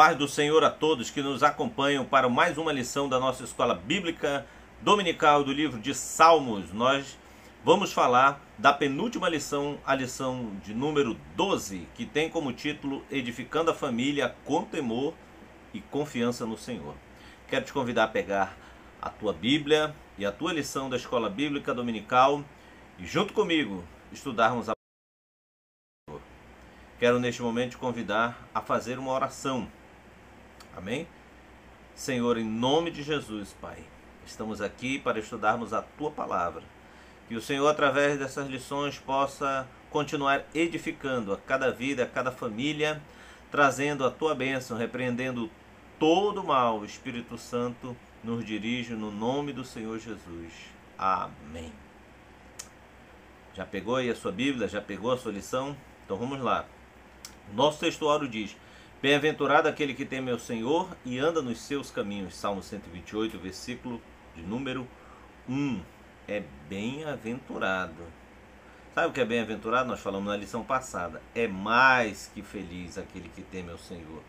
paz do Senhor a todos que nos acompanham para mais uma lição da nossa escola bíblica dominical do livro de Salmos. Nós vamos falar da penúltima lição, a lição de número 12, que tem como título Edificando a Família com Temor e Confiança no Senhor. Quero te convidar a pegar a tua Bíblia e a tua lição da escola bíblica dominical e junto comigo estudarmos a palavra. Quero neste momento te convidar a fazer uma oração. Amém? Senhor, em nome de Jesus, Pai, estamos aqui para estudarmos a Tua Palavra. Que o Senhor, através dessas lições, possa continuar edificando a cada vida, a cada família, trazendo a Tua bênção, repreendendo todo o mal. O Espírito Santo nos dirige no nome do Senhor Jesus. Amém. Já pegou aí a sua Bíblia? Já pegou a sua lição? Então vamos lá. O nosso textuário diz: Bem-aventurado aquele que teme ao Senhor e anda nos seus caminhos. Salmo 128, versículo de número 1. É bem-aventurado. Sabe o que é bem-aventurado? Nós falamos na lição passada. É mais que feliz aquele que teme ao Senhor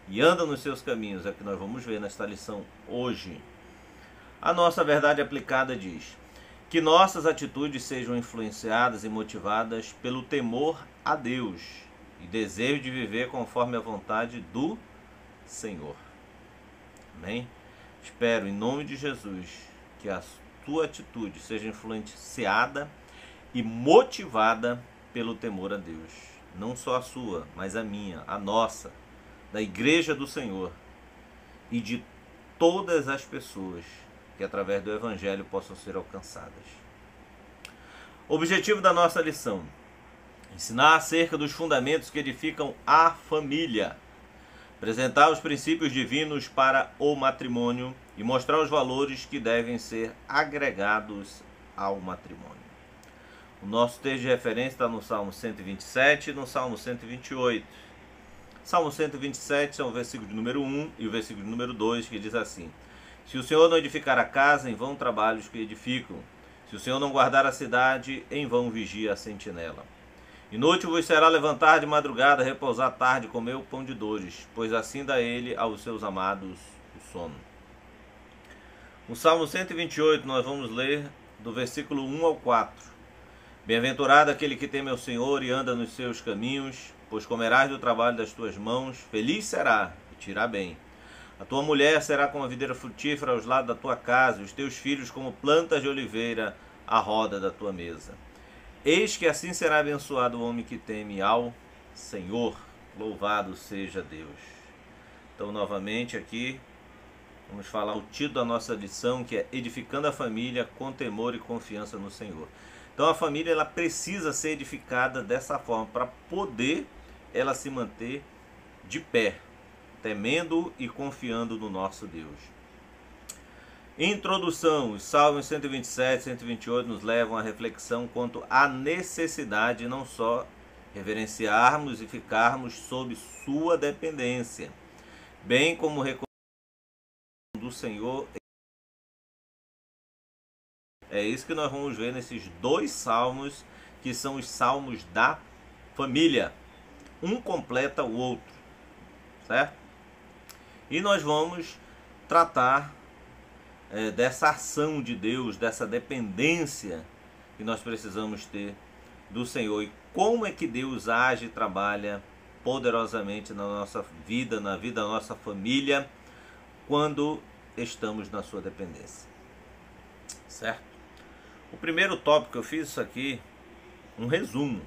e anda nos seus caminhos. É o que nós vamos ver nesta lição hoje. A nossa verdade aplicada diz: que nossas atitudes sejam influenciadas e motivadas pelo temor a Deus e desejo de viver conforme a vontade do Senhor. Amém? Espero, em nome de Jesus, que a tua atitude seja influenciada e motivada pelo temor a Deus. Não só a sua, mas a minha, a nossa, da Igreja do Senhor e de todas as pessoas que através do Evangelho possam ser alcançadas. Objetivo da nossa lição: ensinar acerca dos fundamentos que edificam a família, apresentar os princípios divinos para o matrimônio e mostrar os valores que devem ser agregados ao matrimônio. O nosso texto de referência está no Salmo 127 e no Salmo 128. Salmo 127 são o versículo de número 1 e o versículo de número 2, que diz assim: Se o Senhor não edificar a casa, em vão trabalhos que edificam. Se o Senhor não guardar a cidade, em vão vigia a sentinela. Inútil vos será levantar de madrugada, repousar tarde, comer o pão de dores, pois assim dá ele aos seus amados o sono. No Salmo 128 nós vamos ler do versículo 1 ao 4. Bem-aventurado aquele que teme ao Senhor e anda nos seus caminhos, pois comerás do trabalho das tuas mãos, feliz será e te irá bem. A tua mulher será como a videira frutífera aos lados da tua casa, e os teus filhos como plantas de oliveira à roda da tua mesa. Eis que assim será abençoado o homem que teme ao Senhor. Louvado seja Deus. Então, novamente aqui, vamos falar o título da nossa lição, que é Edificando a Família com Temor e Confiança no Senhor. Então, a família ela precisa ser edificada dessa forma, para poder ela se manter de pé, temendo e confiando no nosso Deus. Introdução: os Salmos 127 e 128 nos levam à reflexão quanto à necessidade de não só reverenciarmos e ficarmos sob sua dependência, bem como reconhecer do Senhor. É isso que nós vamos ver nesses dois salmos, que são os salmos da família. Um completa o outro, certo? E nós vamos tratar dessa ação de Deus, dessa dependência que nós precisamos ter do Senhor. E como é que Deus age e trabalha poderosamente na nossa vida, na vida da nossa família, quando estamos na sua dependência. Certo? O primeiro tópico que eu fiz isso aqui, um resumo,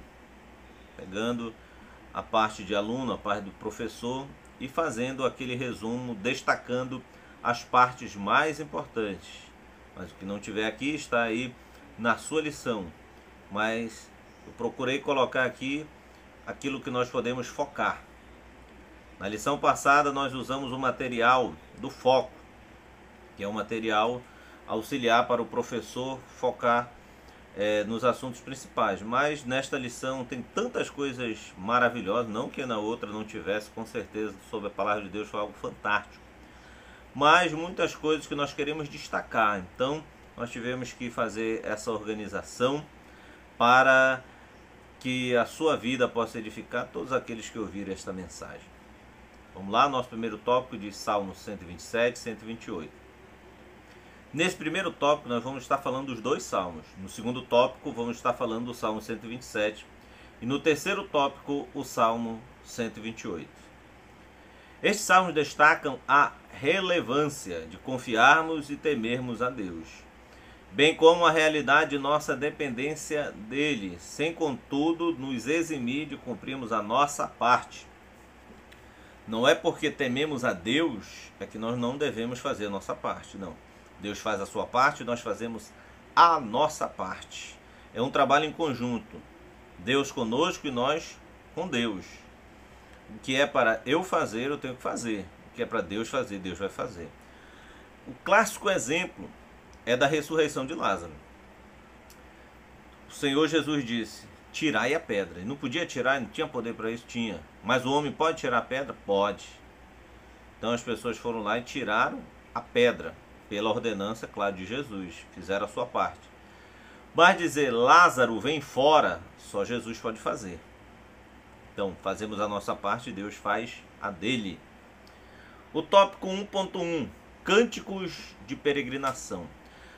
pegando a parte de aluno, a parte do professor, e fazendo aquele resumo, destacando as partes mais importantes. Mas o que não tiver aqui está aí na sua lição. Mas eu procurei colocar aqui aquilo que nós podemos focar. Na lição passada nós usamos o material do foco, que é um material auxiliar para o professor focar nos assuntos principais. Mas nesta lição tem tantas coisas maravilhosas, não que na outra não tivesse, com certeza, sobre a palavra de Deus foi algo fantástico, mas muitas coisas que nós queremos destacar. Então nós tivemos que fazer essa organização para que a sua vida possa edificar todos aqueles que ouvirem esta mensagem. Vamos lá, nosso primeiro tópico de Salmo 127 e 128. Nesse primeiro tópico nós vamos estar falando dos dois salmos. No segundo tópico vamos estar falando do Salmo 127 e no terceiro tópico o Salmo 128. Estes salmos destacam a relevância de confiarmos e temermos a Deus, bem como a realidade de nossa dependência dele, sem contudo nos eximir de cumprirmos a nossa parte. Não é porque tememos a Deus é que nós não devemos fazer a nossa parte, não. Deus faz a sua parte e nós fazemos a nossa parte. É um trabalho em conjunto. Deus conosco e nós com Deus. O que é para eu fazer, eu tenho que fazer. O que é para Deus fazer, Deus vai fazer. O clássico exemplo é da ressurreição de Lázaro. O Senhor Jesus disse: tirai a pedra. E não podia tirar, não tinha poder para isso? Tinha. Mas o homem pode tirar a pedra? Pode. Então as pessoas foram lá e tiraram a pedra, pela ordenança, claro, de Jesus. Fizeram a sua parte. Mas dizer Lázaro vem fora, só Jesus pode fazer. Então fazemos a nossa parte e Deus faz a dele. O tópico 1.1: Cânticos de peregrinação.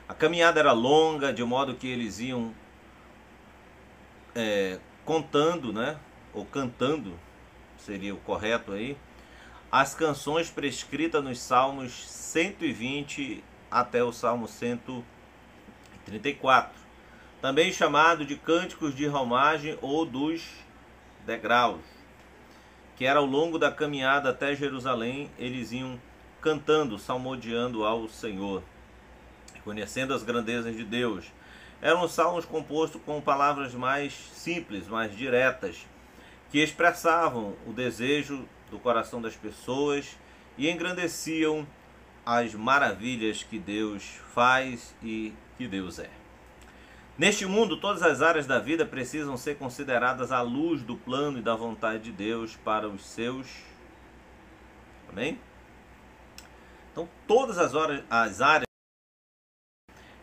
A caminhada era longa, de modo que eles iam contando, né? Ou cantando, seria o correto aí, as canções prescritas nos Salmos 120 até o Salmo 134, também chamado de cânticos de romagem ou dos degraus, que era ao longo da caminhada até Jerusalém, eles iam cantando, salmodiando ao Senhor, conhecendo as grandezas de Deus. Eram salmos compostos com palavras mais simples, mais diretas, que expressavam o desejo do coração das pessoas e engrandeciam as maravilhas que Deus faz e que Deus é. Neste mundo, todas as áreas da vida precisam ser consideradas à luz do plano e da vontade de Deus para os seus. Amém? Então, todas as áreas,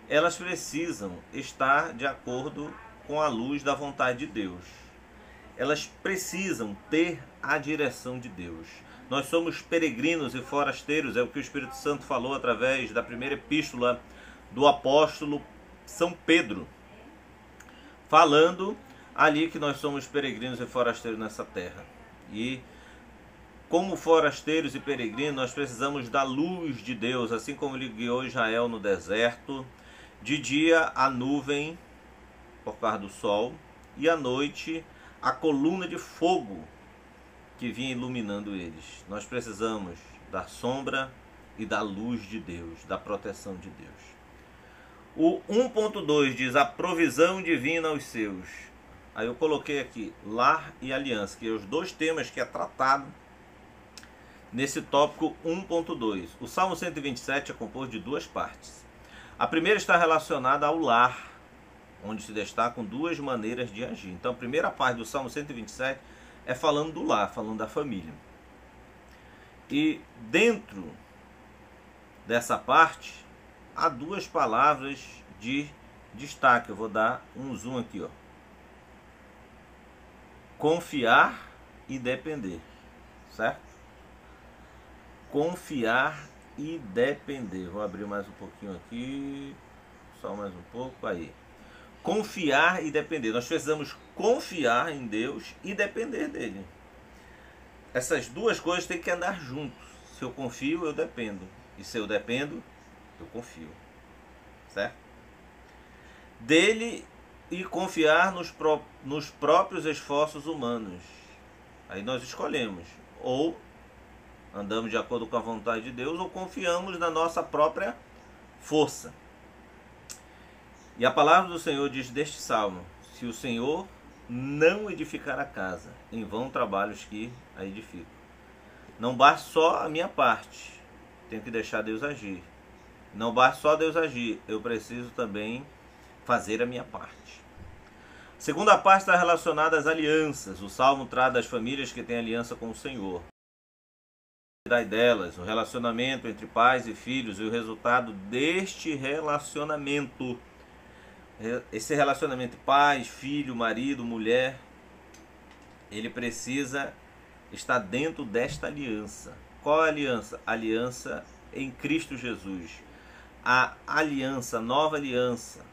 elas precisam estar de acordo com a luz da vontade de Deus. Elas precisam ter a direção de Deus. Nós somos peregrinos e forasteiros, é o que o Espírito Santo falou através da primeira epístola do apóstolo São Pedro, falando ali que nós somos peregrinos e forasteiros nessa terra. E como forasteiros e peregrinos, nós precisamos da luz de Deus, assim como ele guiou Israel no deserto, de dia a nuvem por causa do sol, e à noite a coluna de fogo que vinha iluminando eles. Nós precisamos da sombra e da luz de Deus, da proteção de Deus. O 1.2 diz a provisão divina aos seus. Aí eu coloquei aqui lar e aliança, que é os dois temas que é tratado nesse tópico 1.2. O Salmo 127 é composto de duas partes. A primeira está relacionada ao lar, onde se destacam duas maneiras de agir. Então a primeira parte do Salmo 127 é falando do lar, falando da família. E dentro dessa parte há duas palavras de destaque. Eu vou dar um zoom aqui, ó. Confiar e depender, certo? Confiar e depender. Vou abrir mais um pouquinho aqui, só mais um pouco, aí. Confiar e depender. Nós precisamos confiar em Deus e depender dele. Essas duas coisas têm que andar juntos. Se eu confio, eu dependo. E se eu dependo, eu confio. Certo? Dele e confiar nos próprios esforços humanos. Aí nós escolhemos. Ou andamos de acordo com a vontade de Deus, ou confiamos na nossa própria força. E a palavra do Senhor diz deste salmo: se o Senhor não edificar a casa, em vão trabalhos que a edificam. Não basta só a minha parte, tenho que deixar Deus agir. Não basta só Deus agir, eu preciso também fazer a minha parte. A segunda parte está relacionada às alianças. O salmo trata das famílias que têm aliança com o Senhor. Delas, o relacionamento entre pais e filhos e o resultado deste relacionamento. Esse relacionamento pai, filho, marido, mulher, ele precisa está dentro desta aliança. Qual é a aliança? A aliança em Cristo Jesus. A aliança, a nova aliança,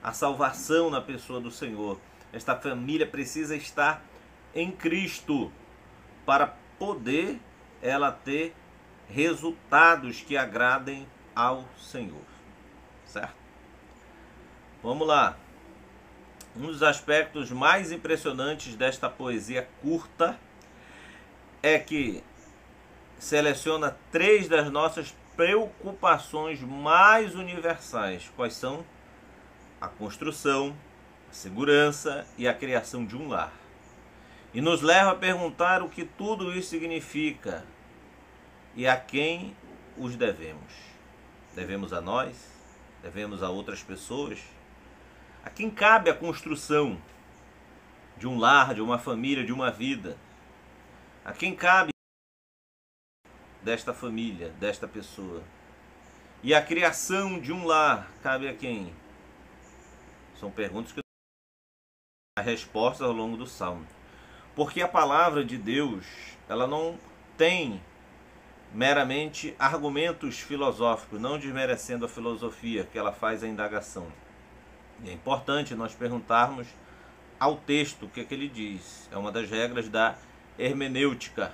a salvação na pessoa do Senhor. Esta família precisa estar em Cristo para poder ela ter resultados que agradem ao Senhor. Certo? Vamos lá. Um dos aspectos mais impressionantes desta poesia curta é que seleciona 3 das nossas preocupações mais universais. Quais são? A construção, a segurança e a criação de um lar. E nos leva a perguntar o que tudo isso significa e a quem os devemos. Devemos a nós? Devemos a outras pessoas? A quem cabe a construção de um lar, de uma família, de uma vida? A quem cabe desta família, desta pessoa? E a criação de um lar cabe a quem? São perguntas que a resposta ao longo do Salmo. Porque a palavra de Deus, ela não tem meramente argumentos filosóficos, não desmerecendo a filosofia que ela faz a indagação. E é importante nós perguntarmos ao texto o que é que ele diz. É uma das regras da hermenêutica.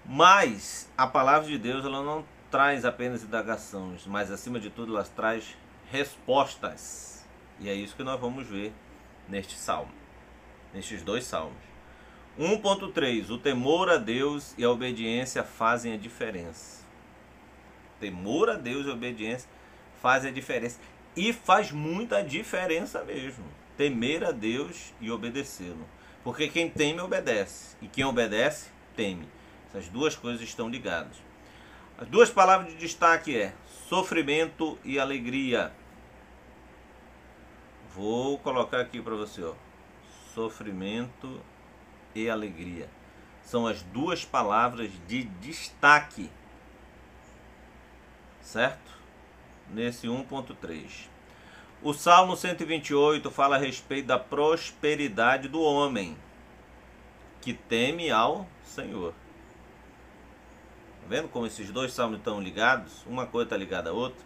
Mas a palavra de Deus, ela não traz apenas indagações, mas acima de tudo ela traz respostas. E é isso que nós vamos ver neste salmo, nestes 2 salmos. 1.3. O temor a Deus e a obediência fazem a diferença. Temor a Deus e a obediência fazem a diferença. E faz muita diferença mesmo. Temer a Deus e obedecê-lo. Porque quem teme, obedece. E quem obedece, teme. Essas 2 coisas estão ligadas. As 2 palavras de destaque é sofrimento e alegria. Vou colocar aqui para você, ó. Sofrimento e alegria. São as 2 palavras de destaque. Certo? Nesse 1.3. O Salmo 128 fala a respeito da prosperidade do homem que teme ao Senhor. Tá vendo como esses 2 salmos estão ligados? Uma coisa está ligada à outra.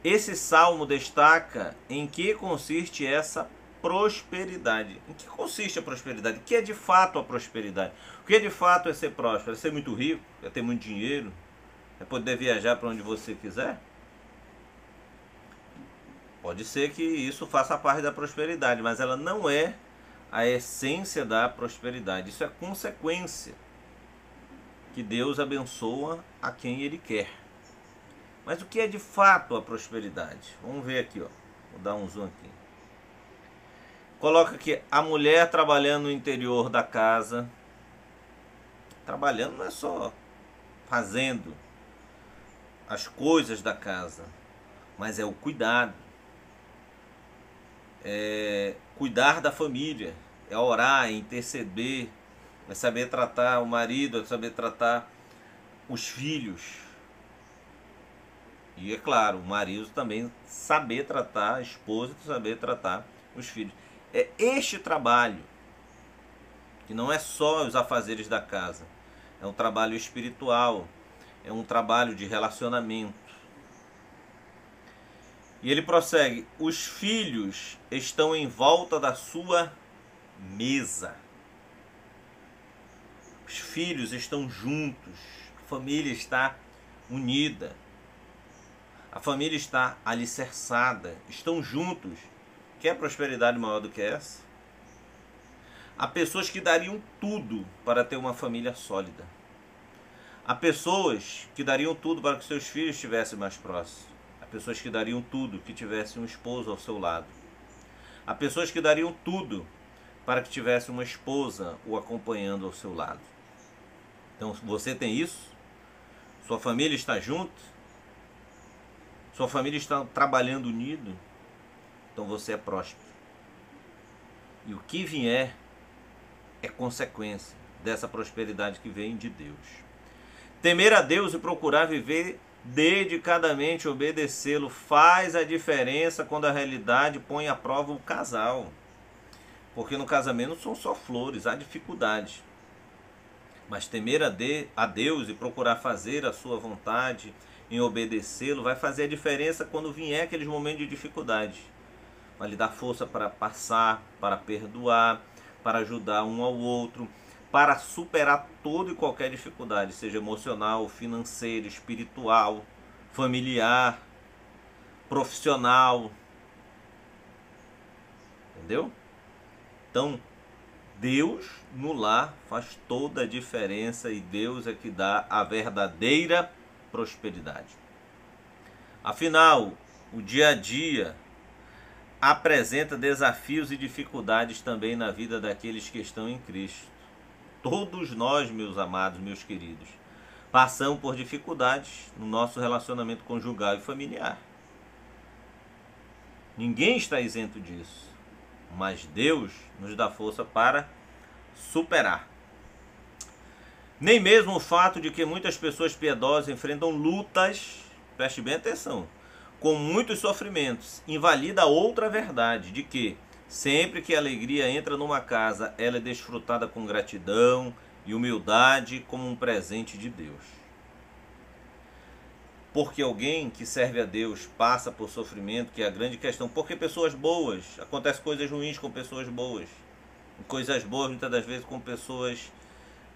Esse salmo destaca em que consiste essa prosperidade. Em que consiste a prosperidade? O que é de fato a prosperidade? O que é de fato é ser próspero? É ser muito rico? É ter muito dinheiro? É poder viajar para onde você quiser? Pode ser que isso faça parte da prosperidade, mas ela não é a essência da prosperidade. Isso é consequência que Deus abençoa a quem Ele quer. Mas o que é de fato a prosperidade? Vamos ver aqui, ó. Vou dar um zoom aqui. Coloca aqui a mulher trabalhando no interior da casa. Trabalhando não é só fazendo as coisas da casa, mas é o cuidado. É cuidar da família, é orar, é interceder, é saber tratar o marido, é saber tratar os filhos. E é claro, o marido também saber tratar a esposa, saber tratar os filhos. É este trabalho, que não é só os afazeres da casa, é um trabalho espiritual, é um trabalho de relacionamento. E ele prossegue: os filhos estão em volta da sua mesa. Os filhos estão juntos, a família está unida, a família está alicerçada, estão juntos. Quer prosperidade maior do que essa? Há pessoas que dariam tudo para ter uma família sólida. Há pessoas que dariam tudo para que seus filhos estivessem mais próximos. Há pessoas que dariam tudo que tivesse um esposo ao seu lado. Há pessoas que dariam tudo para que tivesse uma esposa o acompanhando ao seu lado. Então, você tem isso? Sua família está junto? Sua família está trabalhando unido? Então você é próspero. E o que vier é consequência dessa prosperidade que vem de Deus. Temer a Deus e procurar viver dedicadamente, obedecê-lo, faz a diferença quando a realidade põe à prova o casal. Porque no casamento não são só flores, há dificuldades. Mas temer a Deus e procurar fazer a sua vontade, em obedecê-lo, vai fazer a diferença quando vier aqueles momentos de dificuldade. Vai lhe dar força para passar, para perdoar, para ajudar um ao outro, para superar toda e qualquer dificuldade, seja emocional, financeira, espiritual, familiar, profissional. Entendeu? Então, Deus no lar faz toda a diferença e Deus é que dá a verdadeira prosperidade. Afinal, o dia a dia apresenta desafios e dificuldades também na vida daqueles que estão em Cristo. Todos nós, meus amados, meus queridos, passamos por dificuldades no nosso relacionamento conjugal e familiar. Ninguém está isento disso, mas Deus nos dá força para superar. Nem mesmo o fato de que muitas pessoas piedosas enfrentam lutas, preste bem atenção, com muitos sofrimentos, invalida outra verdade, de que sempre que a alegria entra numa casa, ela é desfrutada com gratidão e humildade como um presente de Deus. Porque alguém que serve a Deus passa por sofrimento, que é a grande questão. Porque pessoas boas, acontecem coisas ruins com pessoas boas, coisas boas muitas das vezes com pessoas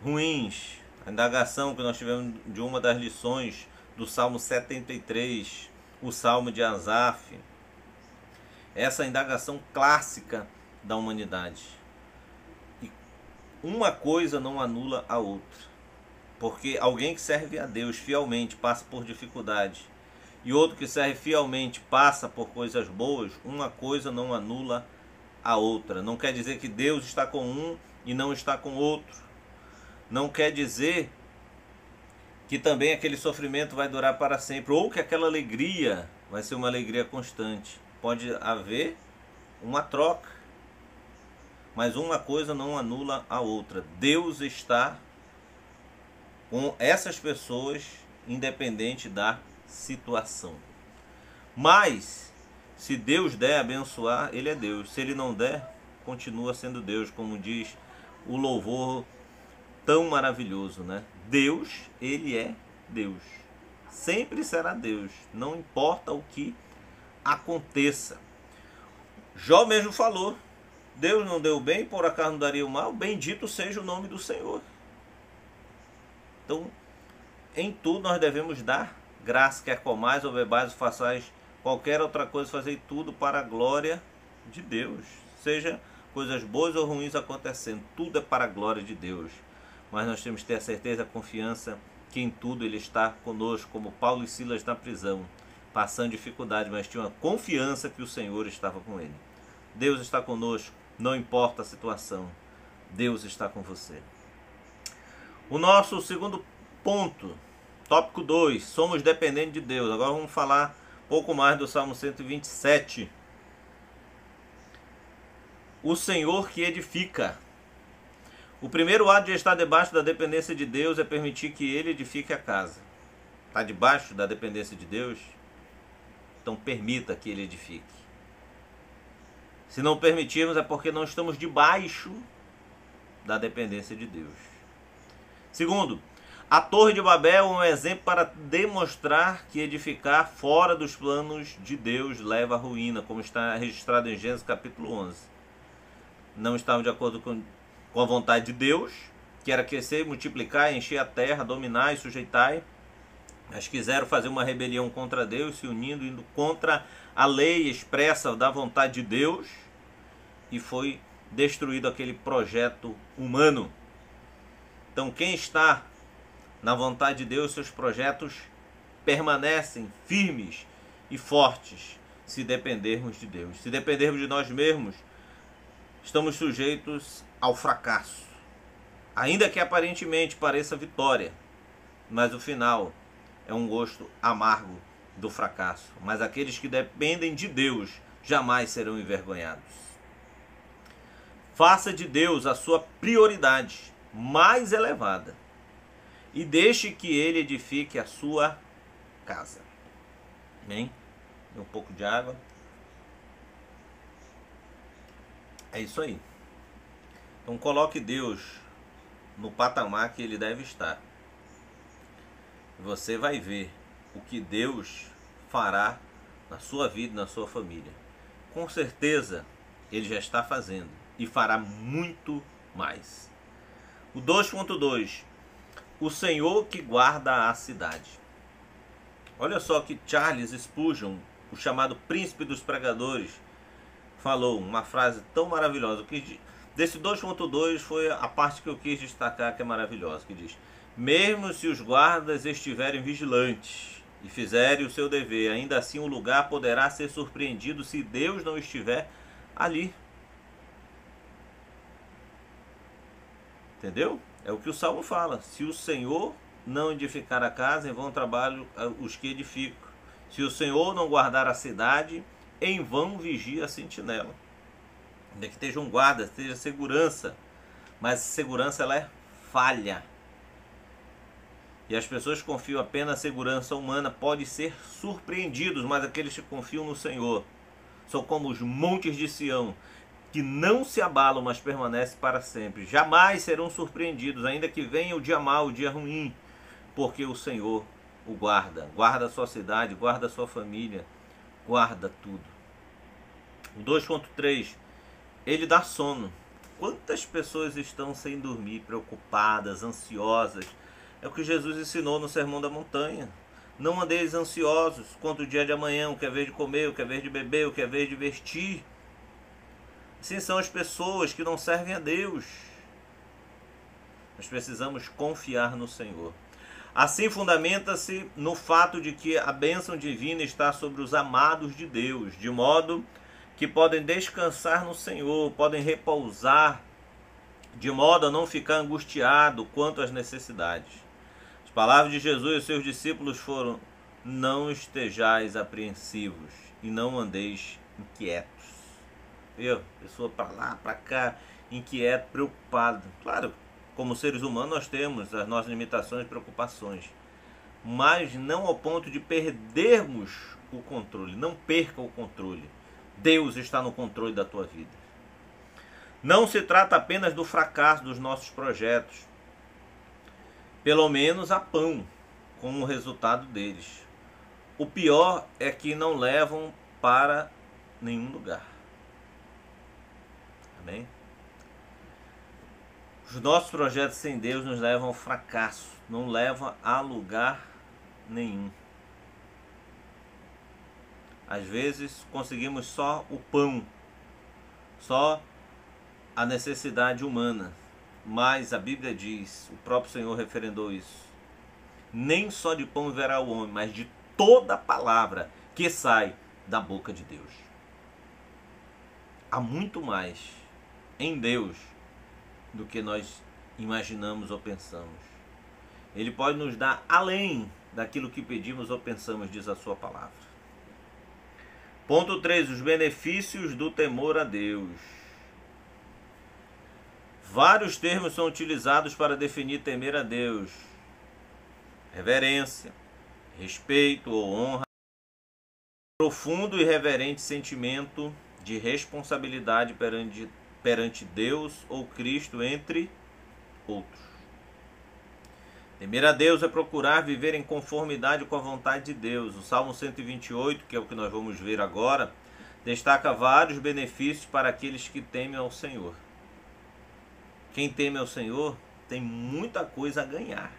ruins. A indagação que nós tivemos de uma das lições do Salmo 73, o Salmo de Asaf, essa indagação clássica da humanidade. E uma coisa não anula a outra. Porque alguém que serve a Deus fielmente passa por dificuldade e outro que serve fielmente passa por coisas boas, uma coisa não anula a outra. Não quer dizer que Deus está com um e não está com outro. Não quer dizer que também aquele sofrimento vai durar para sempre ou que aquela alegria vai ser uma alegria constante. Pode haver uma troca, mas uma coisa não anula a outra. Deus está com essas pessoas, independente da situação. Mas, se Deus der abençoar, Ele é Deus. Se Ele não der, continua sendo Deus, como diz o louvor tão maravilhoso, né? Deus, Ele é Deus. Sempre será Deus, não importa o que aconteça. Jó mesmo falou, Deus não deu o bem, por acaso não daria o mal? Bendito seja o nome do Senhor. Então, em tudo nós devemos dar graça, quer comais ou bebais ou façais qualquer outra coisa, fazer tudo para a glória de Deus. Seja coisas boas ou ruins acontecendo, tudo é para a glória de Deus. Mas nós temos que ter a certeza, a confiança que em tudo Ele está conosco, como Paulo e Silas na prisão, passando dificuldade, mas tinha uma confiança que o Senhor estava com ele. Deus está conosco, não importa a situação, Deus está com você. O nosso segundo ponto, tópico 2, somos dependentes de Deus. Agora vamos falar um pouco mais do Salmo 127. O Senhor que edifica. O primeiro ato de estar debaixo da dependência de Deus é permitir que Ele edifique a casa. Está debaixo da dependência de Deus? Então permita que Ele edifique. Se não permitirmos é porque não estamos debaixo da dependência de Deus. Segundo, a Torre de Babel é um exemplo para demonstrar que edificar fora dos planos de Deus leva à ruína, como está registrado em Gênesis capítulo 11. Não estavam de acordo com a vontade de Deus, que era crescer, multiplicar, encher a terra, dominar e sujeitar. Mas quiseram fazer uma rebelião contra Deus, se unindo, indo contra a lei expressa da vontade de Deus, e foi destruído aquele projeto humano. Então quem está na vontade de Deus, seus projetos permanecem firmes e fortes, se dependermos de Deus. Se dependermos de nós mesmos, estamos sujeitos ao fracasso. Ainda que aparentemente pareça vitória, mas o final é um gosto amargo do fracasso. Mas aqueles que dependem de Deus jamais serão envergonhados. Faça de Deus a sua prioridade mais elevada e deixe que Ele edifique a sua casa. Amém? Um pouco de água. É isso aí. Então coloque Deus no patamar que ele deve estar. Você vai ver o que Deus fará na sua vida e na sua família. Com certeza, ele já está fazendo e fará muito mais. O 2.2, o Senhor que guarda a cidade. Olha só que Charles Spurgeon, o chamado príncipe dos pregadores, falou uma frase tão maravilhosa. Desse 2.2 foi a parte que eu quis destacar, que é maravilhosa, que diz: mesmo se os guardas estiverem vigilantes e fizerem o seu dever, ainda assim o lugar poderá ser surpreendido se Deus não estiver ali. Entendeu? É o que o Salmo fala. Se o Senhor não edificar a casa, em vão trabalham os que edificam. Se o Senhor não guardar a cidade, em vão vigia a sentinela. Ainda que esteja um guarda, esteja segurança, mas segurança ela é falha. E as pessoas que confiam apenas na segurança humana podem ser surpreendidos, mas aqueles que confiam no Senhor são como os montes de Sião, que não se abalam, mas permanecem para sempre. Jamais serão surpreendidos, ainda que venha o dia mau, o dia ruim, porque o Senhor o guarda. Guarda a sua cidade, guarda a sua família, guarda tudo. O 2.3, ele dá sono. Quantas pessoas estão sem dormir, preocupadas, ansiosas? É o que Jesus ensinou no Sermão da Montanha. Não andeis ansiosos quanto o dia de amanhã, o que é vez de comer, o que é vez de beber, o que é vez de vestir. Assim são as pessoas que não servem a Deus. Nós precisamos confiar no Senhor. Assim fundamenta-se no fato de que a bênção divina está sobre os amados de Deus, de modo que podem descansar no Senhor, podem repousar, de modo a não ficar angustiado quanto às necessidades. As palavras de Jesus e os seus discípulos foram: não estejais apreensivos e não andeis inquietos. Viu? Pessoa para lá, para cá, inquieto, preocupado. Claro, como seres humanos nós temos as nossas limitações e preocupações, mas não ao ponto de perdermos o controle. Não perca o controle. Deus está no controle da tua vida. Não se trata apenas do fracasso dos nossos projetos. Pelo menos há pão como resultado deles. O pior é que não levam para nenhum lugar. Amém? Os nossos projetos sem Deus nos levam ao fracasso, não levam a lugar nenhum. Às vezes conseguimos só o pão, só a necessidade humana, mas a Bíblia diz, o próprio Senhor referendou isso: nem só de pão viverá o homem, mas de toda palavra que sai da boca de Deus. Há muito mais em Deus do que nós imaginamos ou pensamos. Ele pode nos dar além daquilo que pedimos ou pensamos, diz a sua palavra. Ponto 3, os benefícios do temor a Deus. Vários termos são utilizados para definir temer a Deus: reverência, respeito ou honra, profundo e reverente sentimento de responsabilidade perante Deus ou Cristo, entre outros. Temer a Deus é procurar viver em conformidade com a vontade de Deus. O Salmo 128, que é o que nós vamos ver agora, destaca vários benefícios para aqueles que temem ao Senhor. Quem teme ao Senhor tem muita coisa a ganhar.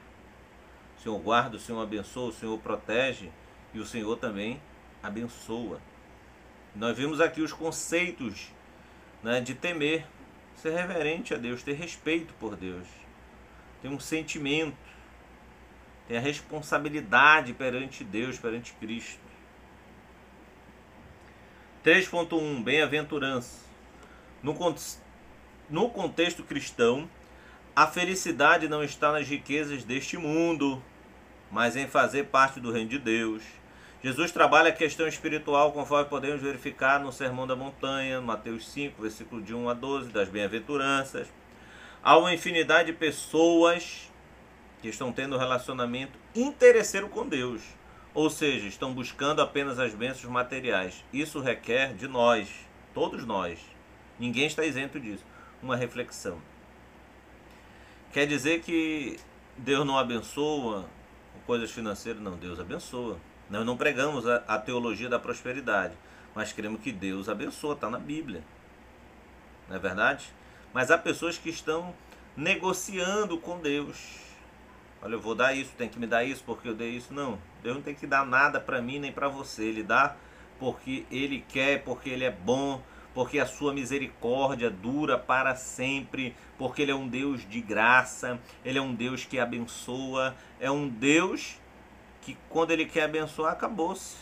O Senhor guarda, o Senhor abençoa, o Senhor protege e o Senhor também abençoa. Nós vimos aqui os conceitos, né, de temer: ser reverente a Deus, ter respeito por Deus, ter um sentimento, ter a responsabilidade perante Deus, perante Cristo. 3.1, bem-aventurança. No contexto cristão, a felicidade não está nas riquezas deste mundo, mas em fazer parte do reino de Deus. Jesus trabalha a questão espiritual, conforme podemos verificar no Sermão da Montanha, Mateus 5, versículo de 1 a 12, das bem-aventuranças. Há uma infinidade de pessoas que estão tendo um relacionamento interesseiro com Deus, ou seja, estão buscando apenas as bênçãos materiais. Isso requer de nós, todos nós, ninguém está isento disso, uma reflexão. Quer dizer que Deus não abençoa coisas financeiras? Não, Deus abençoa. Nós não pregamos a teologia da prosperidade, mas cremos que Deus abençoa, está na Bíblia. Não é verdade? Mas há pessoas que estão negociando com Deus. Olha, eu vou dar isso, tem que me dar isso porque eu dei isso. Não, Deus não tem que dar nada para mim nem para você. Ele dá porque Ele quer, porque Ele é bom, porque a sua misericórdia dura para sempre, porque Ele é um Deus de graça, Ele é um Deus que abençoa, é um Deus que quando Ele quer abençoar, acabou-se.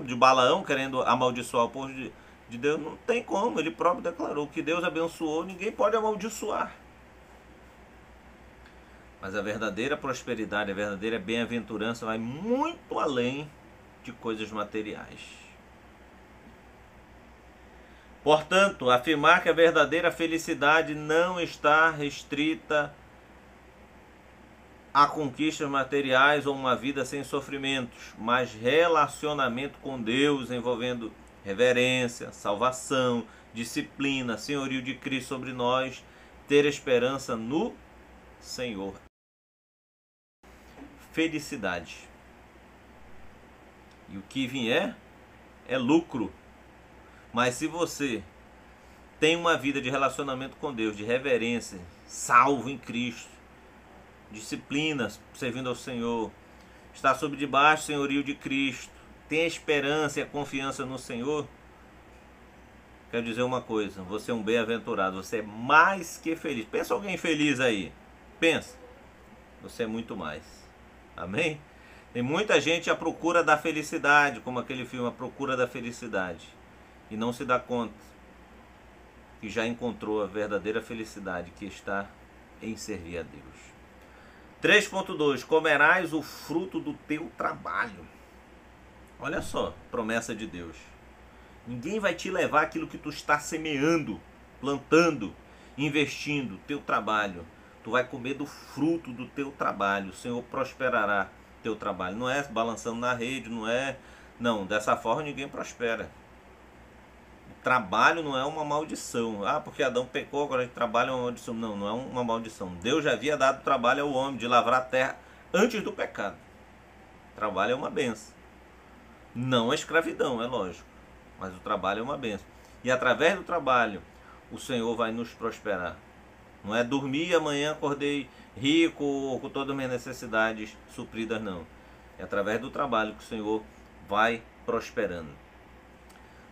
De Balaão querendo amaldiçoar o povo de Deus, não tem como, ele próprio declarou que Deus abençoou, ninguém pode amaldiçoar. Mas a verdadeira prosperidade, a verdadeira bem-aventurança vai muito além de coisas materiais. Portanto, afirmar que a verdadeira felicidade não está restrita a conquistas materiais ou uma vida sem sofrimentos, mas relacionamento com Deus envolvendo reverência, salvação, disciplina, senhorio de Cristo sobre nós, ter esperança no Senhor. Felicidade. E o que vier é lucro. Mas se você tem uma vida de relacionamento com Deus, de reverência, salvo em Cristo, disciplina, servindo ao Senhor, está sob debaixo do senhorio de Cristo, tem a esperança e a confiança no Senhor, quero dizer uma coisa, você é um bem-aventurado, você é mais que feliz. Pensa alguém feliz aí, pensa, você é muito mais, amém? Tem muita gente à procura da felicidade, como aquele filme A Procura da Felicidade, e não se dá conta que já encontrou a verdadeira felicidade que está em servir a Deus. 3.2 Comerás o fruto do teu trabalho. Olha só, promessa de Deus. Ninguém vai te levar aquilo que tu está semeando, plantando, investindo, teu trabalho. Tu vai comer do fruto do teu trabalho. O Senhor prosperará teu trabalho. Não é balançando na rede, não é... Não, dessa forma ninguém prospera. O trabalho não é uma maldição. Ah, porque Adão pecou, agora a gente trabalha é uma maldição. Não, não é uma maldição. Deus já havia dado trabalho ao homem de lavrar a terra antes do pecado. Trabalho é uma benção. Não a escravidão, é lógico. Mas o trabalho é uma benção. E através do trabalho, o Senhor vai nos prosperar. Não é dormir e amanhã acordei rico ou com todas as minhas necessidades supridas, não. É através do trabalho que o Senhor vai prosperando.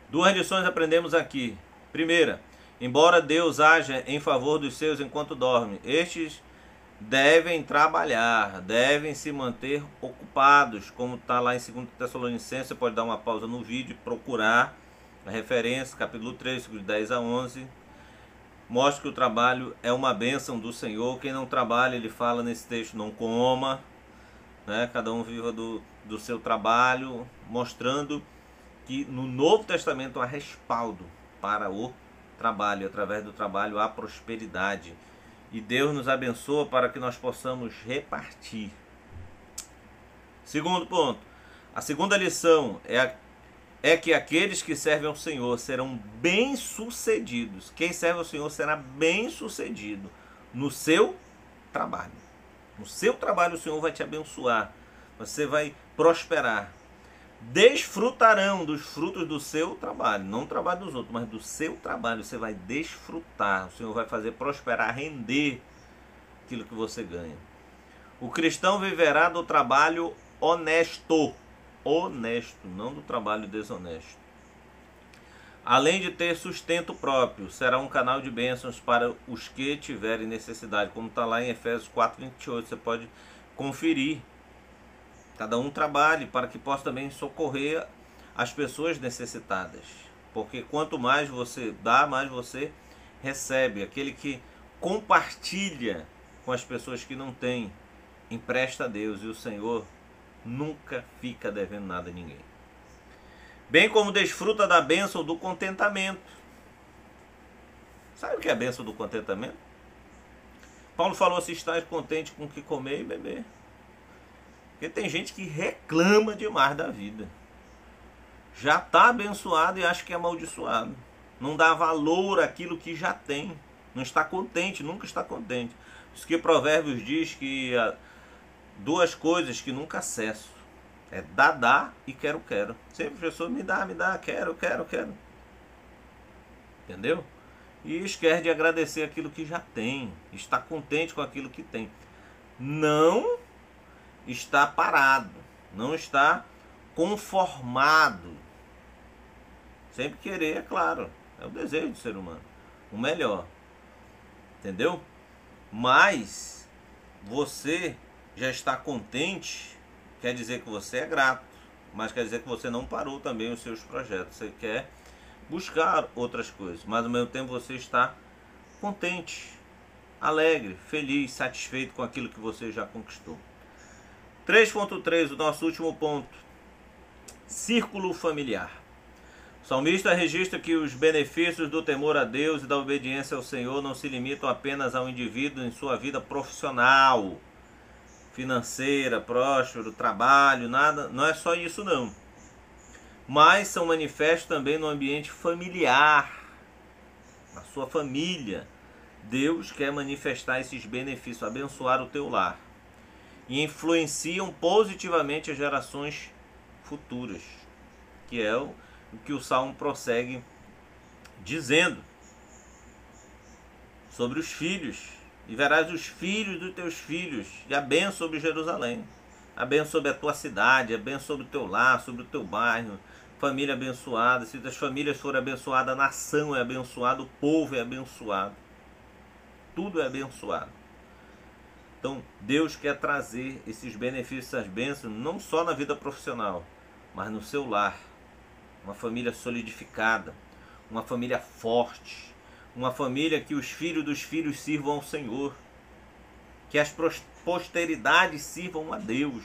2 lições aprendemos aqui. Primeira, embora Deus haja em favor dos seus enquanto dorme, estes devem trabalhar, devem se manter ocupados, como está lá em 2 Tessalonicenses. Você pode dar uma pausa no vídeo e procurar a referência, capítulo 3, de 10 a 11. Mostra que o trabalho é uma bênção do Senhor. Quem não trabalha, ele fala nesse texto, não coma, né? Cada um viva do seu trabalho, mostrando que no Novo Testamento há respaldo para o trabalho. Através do trabalho há prosperidade. E Deus nos abençoa para que nós possamos repartir. Segundo ponto. A segunda lição é que aqueles que servem ao Senhor serão bem-sucedidos. Quem serve ao Senhor será bem-sucedido no seu trabalho. No seu trabalho o Senhor vai te abençoar. Você vai prosperar. Desfrutarão dos frutos do seu trabalho, não do trabalho dos outros, mas do seu trabalho. Você vai desfrutar, o Senhor vai fazer prosperar, render aquilo que você ganha. O cristão viverá do trabalho honesto, não do trabalho desonesto. Além de ter sustento próprio, será um canal de bênçãos para os que tiverem necessidade, como está lá em Efésios 4:28, você pode conferir. Cada um trabalhe para que possa também socorrer as pessoas necessitadas. Porque quanto mais você dá, mais você recebe. Aquele que compartilha com as pessoas que não têm, empresta a Deus. E o Senhor nunca fica devendo nada a ninguém. Bem como desfruta da bênção do contentamento. Sabe o que é a bênção do contentamento? Paulo falou: se estás contente com o que comer e beber. Porque tem gente que reclama demais da vida. Já está abençoado e acha que é amaldiçoado. Não dá valor àquilo que já tem. Não está contente, nunca está contente. Isso que Provérbios diz que duas coisas que nunca cesso. É dá e quero. Sempre a pessoa me dá, quero. Entendeu? E esquece de agradecer aquilo que já tem. Está contente com aquilo que tem. Não está parado. Não está conformado. Sempre querer, é claro. É o desejo do ser humano. O melhor. Entendeu? Mas você já está contente, quer dizer que você é grato. Mas quer dizer que você não parou também os seus projetos. Você quer buscar outras coisas. Mas ao mesmo tempo você está contente, alegre, feliz, satisfeito com aquilo que você já conquistou. 3.3, o nosso último ponto. Círculo familiar. O salmista registra que os benefícios do temor a Deus e da obediência ao Senhor não se limitam apenas ao indivíduo em sua vida profissional, financeira, próspero, trabalho, nada, não é só isso não. Mas são manifestos também no ambiente familiar, na sua família. Deus quer manifestar esses benefícios, abençoar o teu lar. E influenciam positivamente as gerações futuras, que é o que o Salmo prossegue dizendo sobre os filhos. E verás os filhos dos teus filhos, e a bênção sobre Jerusalém, a bênção sobre a tua cidade, a bênção sobre o teu lar, sobre o teu bairro, família abençoada. Se as famílias forem abençoadas, a nação é abençoada, o povo é abençoado, tudo é abençoado. Então Deus quer trazer esses benefícios, essas bênçãos, não só na vida profissional, mas no seu lar. Uma família solidificada, uma família forte, uma família que os filhos dos filhos sirvam ao Senhor, que as posteridades sirvam a Deus.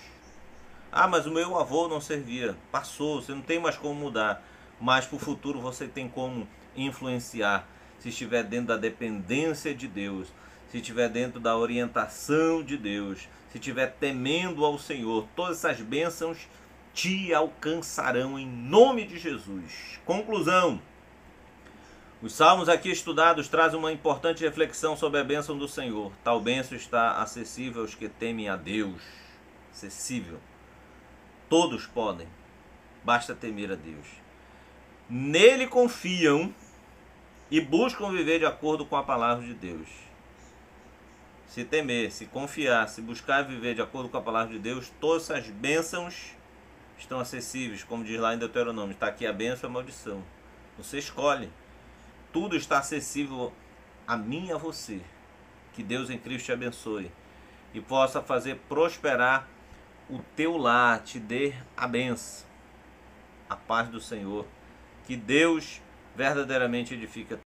Ah, mas o meu avô não servia, passou, você não tem mais como mudar, mas para o futuro você tem como influenciar, se estiver dentro da dependência de Deus, se estiver dentro da orientação de Deus, se estiver temendo ao Senhor. Todas essas bênçãos te alcançarão em nome de Jesus. Conclusão. Os salmos aqui estudados trazem uma importante reflexão sobre a bênção do Senhor. Tal bênção está acessível aos que temem a Deus. Acessível. Todos podem. Basta temer a Deus. Nele confiam e buscam viver de acordo com a palavra de Deus. Se temer, se confiar, se buscar viver de acordo com a palavra de Deus, todas essas bênçãos estão acessíveis, como diz lá em Deuteronômio. Está aqui a bênção e a maldição. Você escolhe. Tudo está acessível a mim e a você. Que Deus em Cristo te abençoe e possa fazer prosperar o teu lar, te dê a bênção, a paz do Senhor. Que Deus verdadeiramente edifique